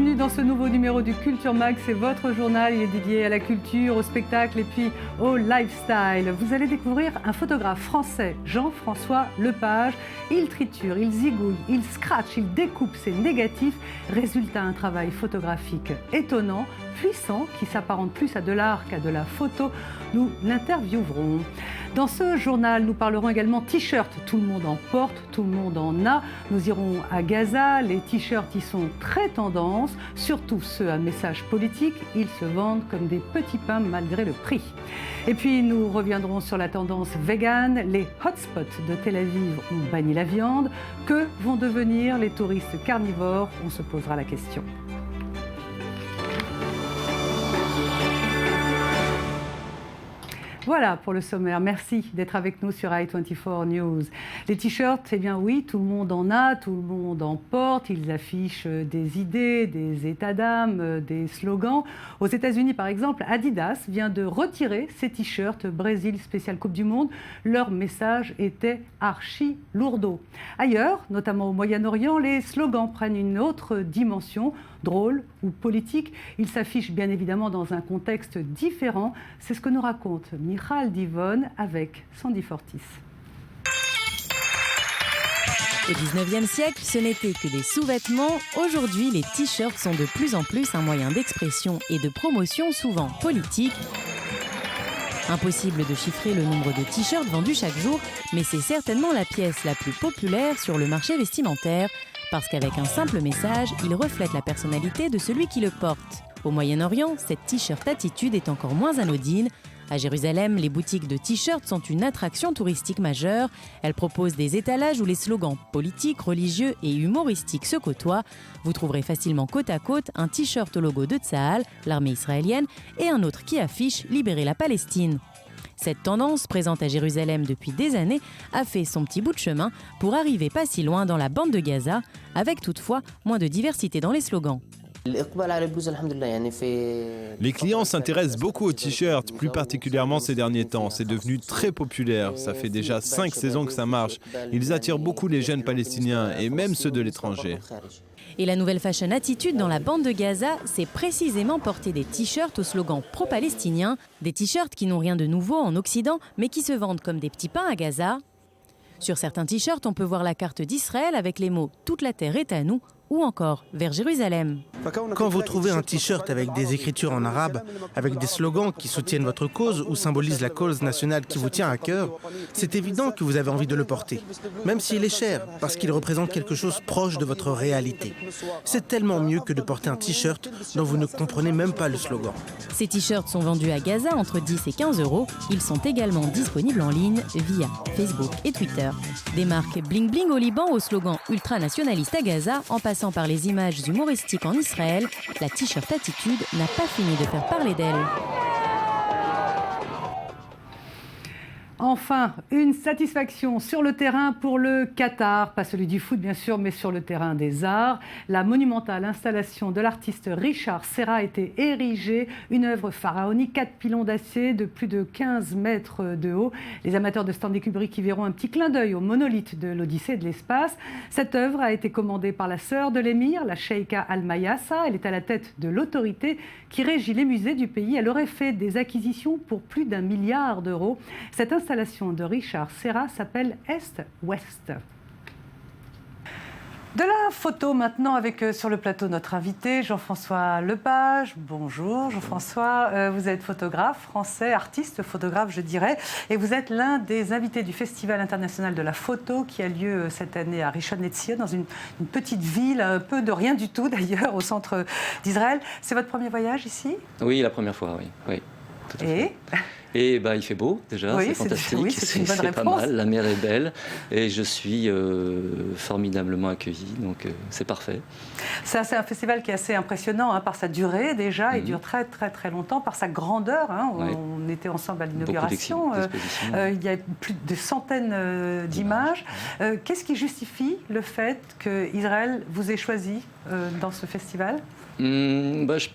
bienvenue dans ce nouveau numéro du Culture Mag. C'est votre journal, il est dédié à la culture, au spectacle et puis au lifestyle. Vous allez découvrir un photographe français, Jean-François Lepage. Il triture, il zigouille, il scratch, il découpe ses négatifs. Résultat, un travail photographique étonnant, puissant, qui s'apparente plus à de l'art qu'à de la photo. Nous l'interviewerons. Dans ce journal, nous parlerons également t-shirt. Tout le monde en porte, tout le monde en a. Nous irons à Gaza. Les t-shirts y sont très tendance, surtout ceux à message politique. Ils se vendent comme des petits pains malgré le prix. Et puis nous reviendrons sur la tendance vegan. Les hotspots de Tel Aviv ont banni la viande. Que vont devenir les touristes carnivores? On se posera la question. Voilà pour le sommaire. Merci d'être avec nous sur i24 News. Les t-shirts, eh bien oui, tout le monde en a, tout le monde en porte. Ils affichent des idées, des états d'âme, des slogans. Aux États-Unis, par exemple, Adidas vient de retirer ses t-shirts Brésil spécial Coupe du Monde. Leur message était archi lourdeau. Ailleurs, notamment au Moyen-Orient, les slogans prennent une autre dimension, drôle ou politique. Ils s'affichent bien évidemment dans un contexte différent. C'est ce que nous raconte Michal Divon avec Sandy Fortis. Au 19e siècle, ce n'était que des sous-vêtements. Aujourd'hui, les t-shirts sont de plus en plus un moyen d'expression et de promotion, souvent politique. Impossible de chiffrer le nombre de t-shirts vendus chaque jour, mais c'est certainement la pièce la plus populaire sur le marché vestimentaire, parce qu'avec un simple message, il reflète la personnalité de celui qui le porte. Au Moyen-Orient, cette t-shirt attitude est encore moins anodine. À Jérusalem, les boutiques de t-shirts sont une attraction touristique majeure. Elles proposent des étalages où les slogans politiques, religieux et humoristiques se côtoient. Vous trouverez facilement côte à côte un t-shirt au logo de Tsahal, l'armée israélienne, et un autre qui affiche « Libérer la Palestine ». Cette tendance, présente à Jérusalem depuis des années, a fait son petit bout de chemin pour arriver pas si loin dans la bande de Gaza, avec toutefois moins de diversité dans les slogans. Les clients s'intéressent beaucoup aux t-shirts, plus particulièrement ces derniers temps. C'est devenu très populaire. Ça fait déjà 5 saisons que ça marche. Ils attirent beaucoup les jeunes palestiniens et même ceux de l'étranger. Et la nouvelle fashion attitude dans la bande de Gaza, c'est précisément porter des t-shirts au slogan pro-palestinien. Des t-shirts qui n'ont rien de nouveau en Occident, mais qui se vendent comme des petits pains à Gaza. Sur certains t-shirts, on peut voir la carte d'Israël avec les mots « Toute la terre est à nous » ou encore « Vers Jérusalem ». Quand vous trouvez un t-shirt avec des écritures en arabe, avec des slogans qui soutiennent votre cause ou symbolisent la cause nationale qui vous tient à cœur, c'est évident que vous avez envie de le porter, même s'il est cher, parce qu'il représente quelque chose proche de votre réalité. C'est tellement mieux que de porter un t-shirt dont vous ne comprenez même pas le slogan. Ces t-shirts sont vendus à Gaza entre 10 et 15 €. Ils sont également disponibles en ligne via Facebook et Twitter. Des marques bling bling au Liban au slogan ultranationaliste à Gaza, en passant par les images humoristiques en Israël, la t-shirt attitude n'a pas fini de faire parler d'elle. Enfin, une satisfaction sur le terrain pour le Qatar, pas celui du foot bien sûr, mais sur le terrain des arts. La monumentale installation de l'artiste Richard Serra a été érigée, une œuvre pharaonique, 4 pylônes d'acier de plus de 15 mètres de haut. Les amateurs de Stanley Kubrick y verront un petit clin d'œil au monolithe de l'Odyssée de l'espace. Cette œuvre a été commandée par la sœur de l'émir, la Sheikha Al-Mayassa. Elle est à la tête de l'autorité qui régit les musées du pays. Elle aurait fait des acquisitions pour plus d'1 milliard d'euros. Cette installation de Richard Serra s'appelle Est-Ouest. De la photo maintenant avec sur le plateau notre invité Jean-François Lepage. Bonjour Jean-François, vous êtes photographe français, artiste photographe je dirais, et vous êtes l'un des invités du Festival international de la photo qui a lieu cette année à Rishon LeZion, dans une petite ville un peu de rien du tout d'ailleurs au centre d'Israël. C'est votre premier voyage ici? Oui, la première fois, oui. Tout à fait. Et il fait beau déjà, oui, c'est fantastique, oui, c'est pas mal, la mer est belle et je suis formidablement accueilli, donc c'est parfait. C'est un festival qui est assez impressionnant par sa durée déjà, il dure très très très longtemps, par sa grandeur, on était ensemble à l'inauguration, il y a plus de centaines d'images. Qu'est-ce qui justifie le fait qu'Israël vous ait choisi dans ce festival? Je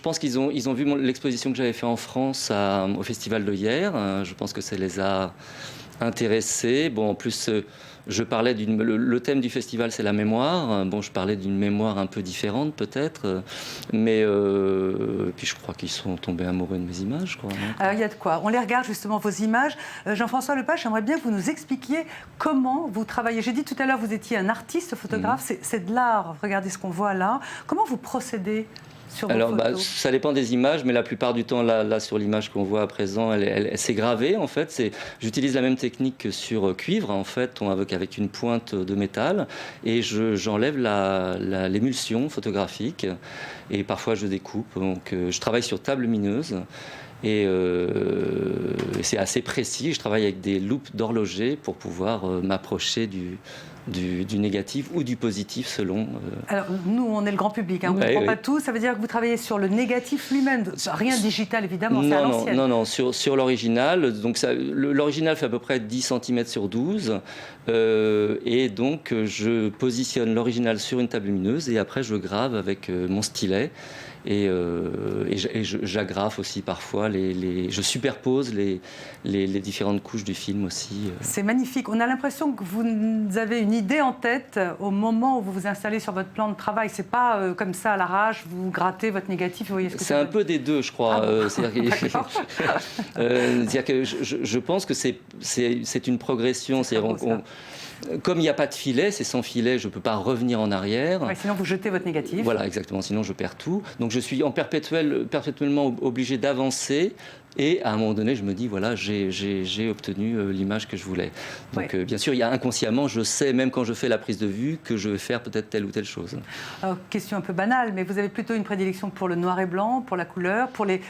pense qu'ils ont vu l'exposition que j'avais fait en France au festival de hier. Je pense que ça les a intéressés. Bon, en plus, Je parlais le thème du festival, c'est la mémoire. Bon, je parlais d'une mémoire un peu différente peut-être, mais puis je crois qu'ils sont tombés amoureux de mes images, je crois. Alors il y a de quoi. On les regarde justement vos images. Jean-François Lepage, j'aimerais bien que vous nous expliquiez comment vous travaillez. J'ai dit tout à l'heure, vous étiez un artiste photographe. C'est de l'art. Regardez ce qu'on voit là. Comment vous procédez sur vos photos? Ça dépend des images, mais la plupart du temps, là sur l'image qu'on voit à présent, elle s'est gravée en fait. J'utilise la même technique que sur cuivre en fait, avec une pointe de métal, et j'enlève l'émulsion photographique, et parfois je découpe. Donc je travaille sur table lumineuse. Et c'est assez précis. Je travaille avec des loupes d'horloger pour pouvoir m'approcher du négatif ou du positif selon... Alors, nous, on est le grand public, on ne comprend pas tout. Ça veut dire que vous travaillez sur le négatif lui-même. Rien de digital, évidemment, c'est à l'ancienne. Non, sur l'original. Donc, l'original fait à peu près 10 cm sur 12. Et donc, je positionne l'original sur une table lumineuse et après, je grave avec mon stylet. Et j'agrafe aussi parfois, je superpose les différentes couches du film aussi. C'est magnifique. On a l'impression que vous avez une idée en tête au moment où vous vous installez sur votre plan de travail. C'est pas comme ça à l'arrache, vous grattez votre négatif, vous voyez ce que c'est un peu des deux, je crois. C'est-à-dire que je pense que c'est une progression. Comme il n'y a pas de filet, c'est sans filet, je ne peux pas revenir en arrière. Ouais, sinon vous jetez votre négatif. Voilà, exactement, sinon je perds tout. Donc je suis perpétuellement obligé d'avancer. Et à un moment donné, je me dis, voilà, j'ai obtenu l'image que je voulais. Donc bien sûr, il y a inconsciemment, je sais, même quand je fais la prise de vue, que je vais faire peut-être telle ou telle chose. Alors, question un peu banale, mais vous avez plutôt une prédilection pour le noir et blanc, pour la couleur, pour les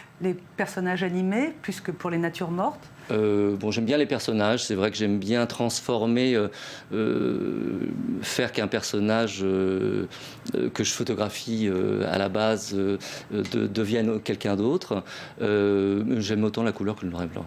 personnages animés, plus que pour les natures mortes? J'aime bien les personnages. C'est vrai que j'aime bien transformer, faire qu'un personnage que je photographie à la base devienne quelqu'un d'autre. J'aime autant la couleur que le noir et blanc.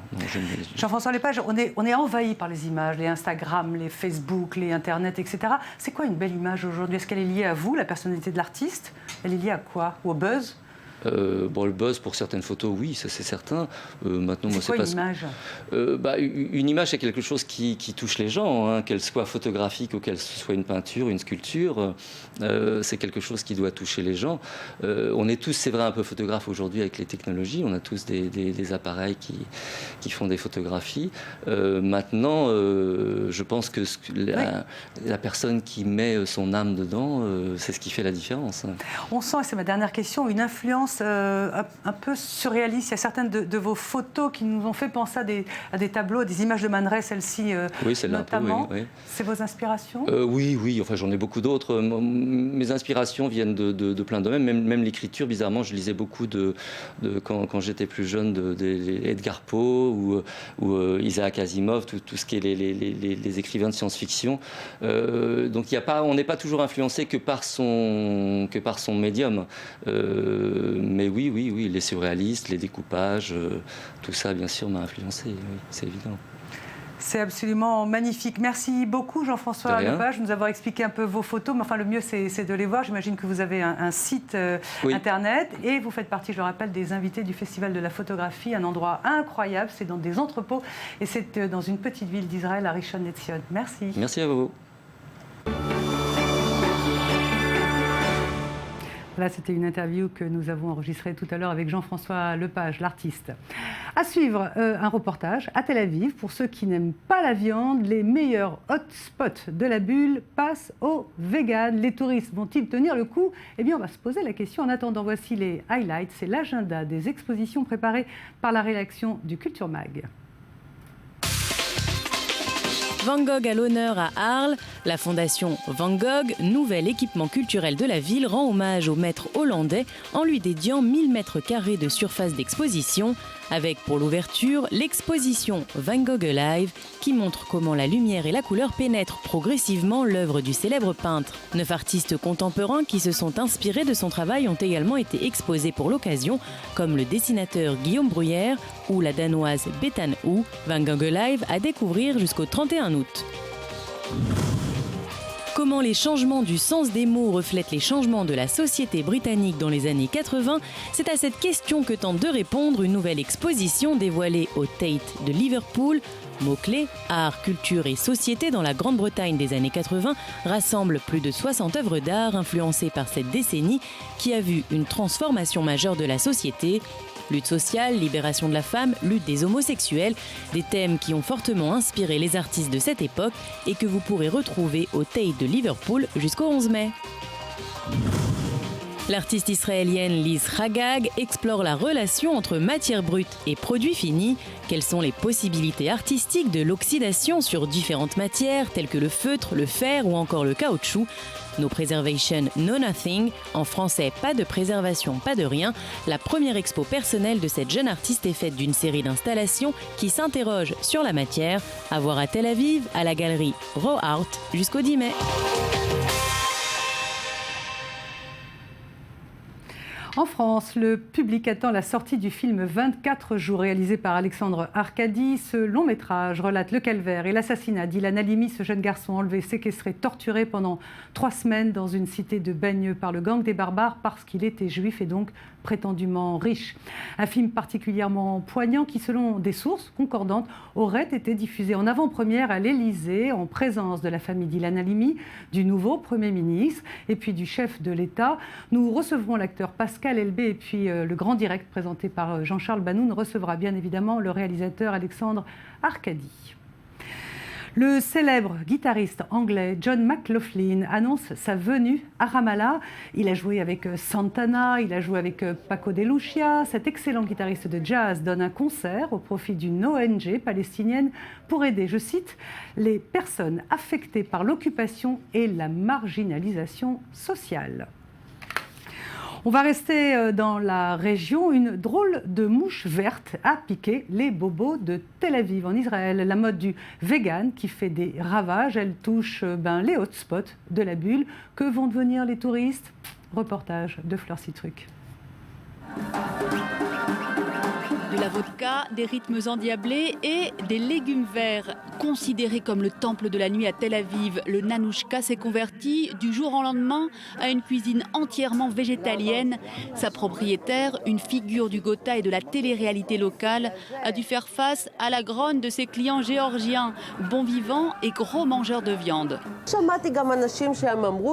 Jean-François Lepage, on est envahi par les images, les Instagram, les Facebook, les Internet, etc. C'est quoi une belle image aujourd'hui? Est-ce qu'elle est liée à vous, la personnalité de l'artiste? Elle est liée à quoi? Ou au buzz? Le buzz pour certaines photos, oui, ça c'est certain. Maintenant, c'est quoi une image? Une image, c'est quelque chose qui touche les gens, hein, qu'elle soit photographique ou qu'elle soit une peinture, une sculpture. C'est quelque chose qui doit toucher les gens. On est tous, c'est vrai, un peu photographes aujourd'hui avec les technologies. On a tous des appareils qui font des photographies. Maintenant, je pense que la personne qui met son âme dedans, c'est ce qui fait la différence. On sent, et c'est ma dernière question, une influence un peu surréaliste. Il y a certaines de vos photos qui nous ont fait penser à des tableaux, à des images de Man Ray, celle-ci notamment. Oui. C'est vos inspirations? Oui. Enfin, j'en ai beaucoup d'autres. Mes inspirations viennent de plein de domaines. Même l'écriture, bizarrement, je lisais beaucoup quand j'étais plus jeune Edgar Poe ou Isaac Asimov, tout ce qui est les écrivains de science-fiction. Donc, on n'est pas toujours influencé que par son médium. Mais oui, les surréalistes, les découpages, tout ça, bien sûr, m'a influencé, oui, c'est évident. C'est absolument magnifique. Merci beaucoup, Jean-François Lepage, de nous avoir expliqué un peu vos photos. Mais enfin, le mieux, c'est de les voir. J'imagine que vous avez un site Internet et vous faites partie, je le rappelle, des invités du Festival de la photographie, un endroit incroyable. C'est dans des entrepôts et c'est dans une petite ville d'Israël, à Rishon LeZion. Merci. Merci à vous. Là, c'était une interview que nous avons enregistrée tout à l'heure avec Jean-François Lepage, l'artiste. À suivre, un reportage à Tel Aviv. Pour ceux qui n'aiment pas la viande, les meilleurs hotspots de la bulle passent aux véganes. Les touristes vont-ils tenir le coup? Eh bien, on va se poser la question. En attendant, voici les highlights. C'est l'agenda des expositions préparées par la rédaction du Culture Mag. Van Gogh à l'honneur à Arles. La fondation Van Gogh, nouvel équipement culturel de la ville, rend hommage au maître hollandais en lui dédiant 1000 mètres carrés de surface d'exposition, avec pour l'ouverture l'exposition Van Gogh Alive qui montre comment la lumière et la couleur pénètrent progressivement l'œuvre du célèbre peintre. 9 artistes contemporains qui se sont inspirés de son travail ont également été exposés pour l'occasion, comme le dessinateur Guillaume Bruyère ou la danoise Bethan Hu. Van Gogh Alive à découvrir jusqu'au 31 août. Comment les changements du sens des mots reflètent les changements de la société britannique dans les années 80 ? C'est à cette question que tente de répondre une nouvelle exposition dévoilée au Tate de Liverpool. Mots-clés, art, culture et société dans la Grande-Bretagne des années 80 rassemble plus de 60 œuvres d'art influencées par cette décennie qui a vu une transformation majeure de la société. Lutte sociale, libération de la femme, lutte des homosexuels, des thèmes qui ont fortement inspiré les artistes de cette époque et que vous pourrez retrouver au Tate de Liverpool jusqu'au 11 mai. L'artiste israélienne Liz Hagag explore la relation entre matière brute et produits finis. Quelles sont les possibilités artistiques de l'oxydation sur différentes matières telles que le feutre, le fer ou encore le caoutchouc ? No Preservation, No Nothing, en français pas de préservation, pas de rien. La première expo personnelle de cette jeune artiste est faite d'une série d'installations qui s'interrogent sur la matière. À voir à Tel Aviv, à la galerie Raw Art jusqu'au 10 mai. En France, le public attend la sortie du film 24 jours réalisé par Alexandre Arcadi. Ce long métrage relate le calvaire et l'assassinat d'Ilan Halimi, ce jeune garçon enlevé, séquestré, torturé pendant 3 semaines dans une cité de Bagneux par le gang des barbares parce qu'il était juif et donc prétendument riche. Un film particulièrement poignant qui, selon des sources concordantes, aurait été diffusé en avant-première à l'Élysée en présence de la famille d'Ilan Halimi, du nouveau Premier ministre et puis du chef de l'État. Nous recevrons l'acteur Pascal Elbé et puis le grand direct présenté par Jean-Charles Banoun recevra bien évidemment le réalisateur Alexandre Arcadi. Le célèbre guitariste anglais John McLaughlin annonce sa venue à Ramallah. Il a joué avec Santana, il a joué avec Paco de Lucia. Cet excellent guitariste de jazz donne un concert au profit d'une ONG palestinienne pour aider, je cite, les personnes affectées par l'occupation et la marginalisation sociale. On va rester dans la région. Une drôle de mouche verte a piqué les bobos de Tel Aviv en Israël. La mode du vegan qui fait des ravages, elle touche les hotspots de la bulle. Que vont devenir les touristes ? Reportage de Fleur Citruc. De la vodka, des rythmes endiablés et des légumes verts. Considéré comme le temple de la nuit à Tel Aviv, le Nanouchka s'est converti du jour au lendemain à une cuisine entièrement végétalienne. Sa propriétaire, une figure du Gotha et de la télé-réalité locale, a dû faire face à la grogne de ses clients géorgiens, bons vivants et gros mangeurs de viande.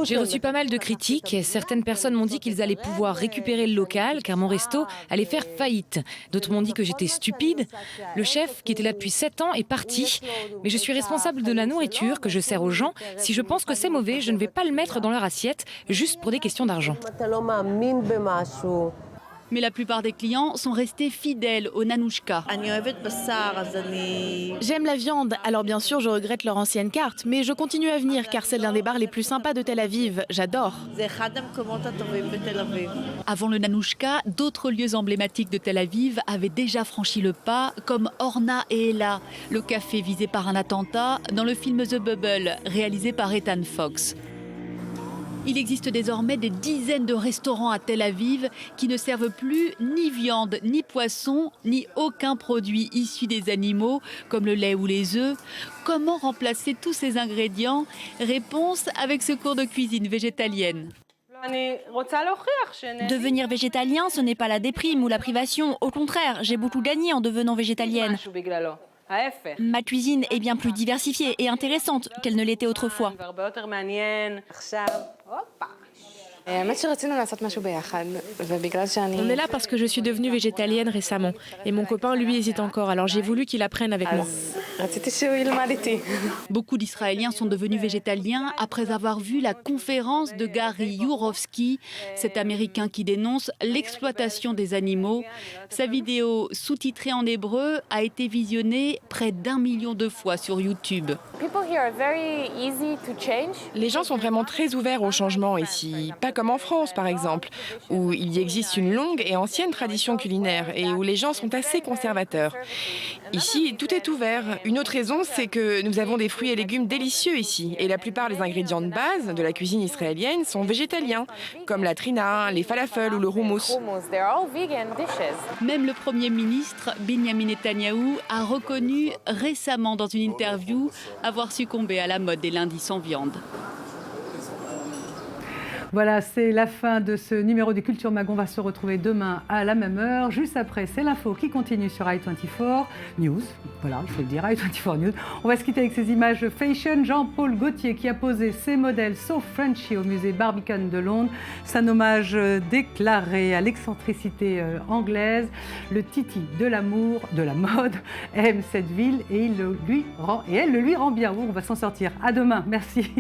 J'ai reçu pas mal de critiques. Certaines personnes m'ont dit qu'ils allaient pouvoir récupérer le local car mon resto allait faire faillite. D'autres m'ont dit que j'étais stupide. Le chef, qui était là depuis 7 ans, est parti. Mais je suis responsable de la nourriture que je sers aux gens. Si je pense que c'est mauvais, je ne vais pas le mettre dans leur assiette, juste pour des questions d'argent. Mais la plupart des clients sont restés fidèles au Nanouchka. J'aime la viande, alors bien sûr je regrette leur ancienne carte, mais je continue à venir car c'est l'un des bars les plus sympas de Tel Aviv. J'adore. Avant le Nanouchka, d'autres lieux emblématiques de Tel Aviv avaient déjà franchi le pas, comme Orna et Ella, le café visé par un attentat dans le film The Bubble, réalisé par Ethan Fox. Il existe désormais des dizaines de restaurants à Tel Aviv qui ne servent plus ni viande, ni poisson, ni aucun produit issu des animaux, comme le lait ou les œufs. Comment remplacer tous ces ingrédients ? Réponse avec ce cours de cuisine végétalienne. Devenir végétalien, ce n'est pas la déprime ou la privation. Au contraire, j'ai beaucoup gagné en devenant végétalienne. Ma cuisine est bien plus diversifiée et intéressante qu'elle ne l'était autrefois. On est là parce que je suis devenue végétalienne récemment. Et mon copain, lui, hésite encore. Alors j'ai voulu qu'il apprenne avec moi. Beaucoup d'Israéliens sont devenus végétaliens après avoir vu la conférence de Gary Yourofsky, cet Américain qui dénonce l'exploitation des animaux. Sa vidéo sous-titrée en hébreu a été visionnée près d'1 million de fois sur YouTube. Les gens sont vraiment très ouverts au changement ici. Pas comme en France, par exemple, où il y existe une longue et ancienne tradition culinaire et où les gens sont assez conservateurs. Ici, tout est ouvert. Une autre raison, c'est que nous avons des fruits et légumes délicieux ici. Et la plupart des ingrédients de base de la cuisine israélienne sont végétaliens, comme la trina, les falafels ou le hummus. Même le Premier ministre, Benjamin Netanyahou, a reconnu récemment dans une interview avoir succombé à la mode des lundis sans viande. Voilà, c'est la fin de ce numéro du Culture Mag. On va se retrouver demain à la même heure. Juste après, c'est l'info qui continue sur i24 News. Voilà, il faut le dire, i24 News. On va se quitter avec ces images fashion. Jean-Paul Gaultier qui a posé ses modèles So Frenchy au musée Barbican de Londres. C'est un hommage déclaré à l'excentricité anglaise. Le Titi de l'amour, de la mode, aime cette ville et elle le lui rend bien. Oh, on va s'en sortir. À demain. Merci.